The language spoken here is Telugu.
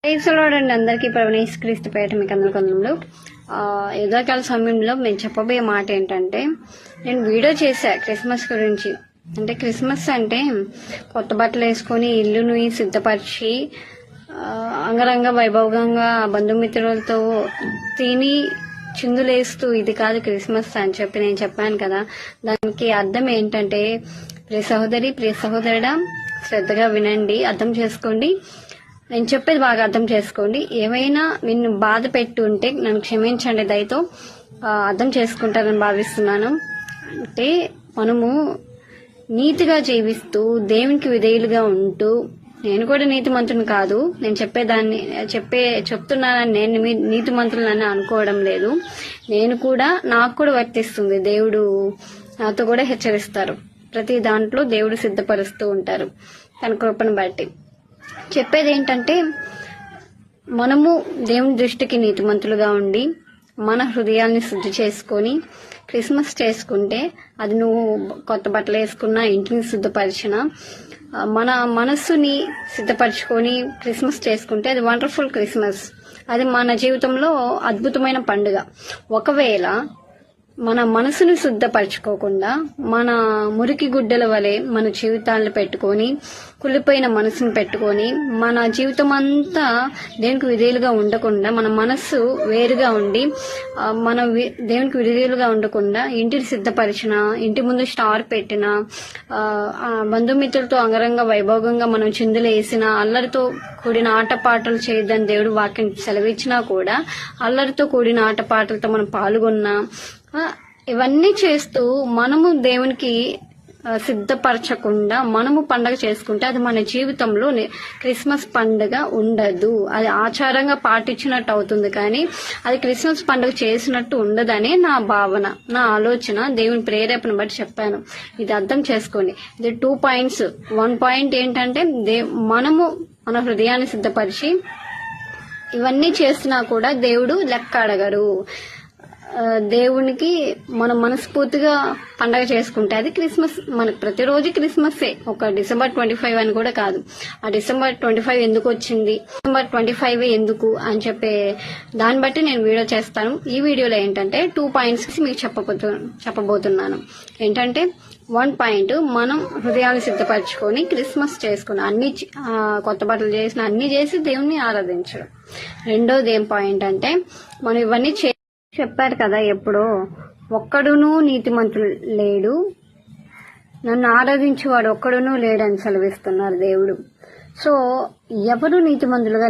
క్రైస్తవులండి అందరికీ క్రీస్తు పేట మీకు అందరి కొందరంలో యుద్ధకాల సమయంలో మేము చెప్పబోయే మాట ఏంటంటే, నేను వీడియో చేశా క్రిస్మస్ గురించి. అంటే క్రిస్మస్ అంటే కొత్త బట్టలు వేసుకొని ఇల్లును సిద్ధపరిచి అంగరంగ వైభవంగా బంధుమిత్రులతో తిని చిందులేస్తూ ఇది కాదు క్రిస్మస్ అని చెప్పి నేను చెప్పాను కదా. దానికి అర్థం ఏంటంటే, ప్రియ సహోదరి ప్రియ సహోదరుడా శ్రద్ధగా వినండి, అర్థం చేసుకోండి. నేను చెప్పేది బాగా అర్థం చేసుకోండి. ఏమైనా నిన్ను బాధ పెట్టుంటే నన్ను క్షమించండి, దయతో అర్థం చేసుకుంటారని భావిస్తున్నాను. అంటే మనము నీతిగా జీవిస్తూ దేవునికి విధేయులుగా ఉంటూ, నేను కూడా నీతిమంతుని కాదు, నేను చెప్తున్నానని నేను నీతిమంతులని అనుకోవడం లేదు. నేను కూడా నాకు కూడా వర్తిస్తుంది. దేవుడు నాతో కూడా హెచ్చరిస్తారు. ప్రతి దాంట్లో దేవుడు సిద్ధపరుస్తూ ఉంటారు తన కృపను బట్టి. చెప్పేది ఏంటంటే, మనము దేవుని దృష్టికి నీతిమంతులుగా ఉండి మన హృదయాల్ని శుద్ధి చేసుకొని క్రిస్మస్ చేసుకుంటే, అది నువ్వు కొత్త బట్టలు వేసుకున్నా, ఇంటిని శుద్ధపరిచిన, మన మనస్సుని సిద్ధపరచుకొని క్రిస్మస్ చేసుకుంటే అది వండర్ఫుల్ క్రిస్మస్. అది మన జీవితంలో అద్భుతమైన పండుగ. ఒకవేళ మన మనసుని శుద్ధపరచుకోకుండా మన మురికి గుడ్డల వలె మన జీవితాలను పెట్టుకొని, కుళ్ళిపోయిన మనసును పెట్టుకొని, మన జీవితం అంతా దేవునికి విధేయులుగా ఉండకుండా, మన మనస్సు వేరుగా ఉండి దేవునికి విధేయులుగా ఉండకుండా ఇంటిని సిద్ధపరిచిన, ఇంటి ముందు స్టార్ పెట్టిన, బంధుమిత్రులతో అంగరంగ వైభోగంగా మనం చిందులు వేసిన, అల్లరితో కూడిన ఆటపాటలు చేయొద్దని దేవుడు వాక్యం సెలవిచ్చినా కూడా అల్లరితో కూడిన ఆటపాటలతో మనం పాల్గొన్నా, ఇవన్నీ చేస్తూ మనము దేవునికి సిద్ధపరచకుండా మనము పండగ చేసుకుంటే అది మన జీవితంలో క్రిస్మస్ పండుగ ఉండదు. అది ఆచారంగా పాటించినట్టు అవుతుంది, కానీ అది క్రిస్మస్ పండుగ చేసినట్టు ఉండదని నా భావన, నా ఆలోచన. దేవుని ప్రేరేపణ బట్టి చెప్పాను. ఇది అర్థం చేసుకోండి. ఇది 2 పాయింట్స్. 1 పాయింట్ ఏంటంటే, మనము మన హృదయాన్ని సిద్ధపరిచి ఇవన్నీ చేసినా కూడా దేవుడు లెక్క అడగరు. దేవునికి మనం మనస్ఫూర్తిగా పండగ చేసుకుంటే అది క్రిస్మస్. మనకు ప్రతిరోజు క్రిస్మస్సే, ఒక డిసెంబర్ 25 అని కూడా కాదు. ఆ డిసెంబర్ 25 ఎందుకు వచ్చింది, డిసెంబర్ 25 ఎందుకు అని చెప్పే దాన్ని బట్టి నేను వీడియో చేస్తాను. ఈ వీడియోలో ఏంటంటే 2 పాయింట్స్ మీకు చెప్పబోతున్నాను. ఏంటంటే, 1 పాయింట్, మనం హృదయాన్ని సిద్ధపరచుకొని క్రిస్మస్ చేసుకుని అన్ని కొత్త బట్టలు చేసిన అన్ని చేసి దేవుణ్ణి ఆరాధించడం. రెండోది ఏం పాయింట్ అంటే, మనం ఇవన్నీ చెప్పారు కదా, ఎప్పుడో ఒక్కడునూ నీతిమంతుడు లేడు, నన్ను ఆరాధించేవాడు ఒక్కడునూ లేడని సెలవిస్తున్నారు దేవుడు. సో ఎవరు నీతిమంతులుగా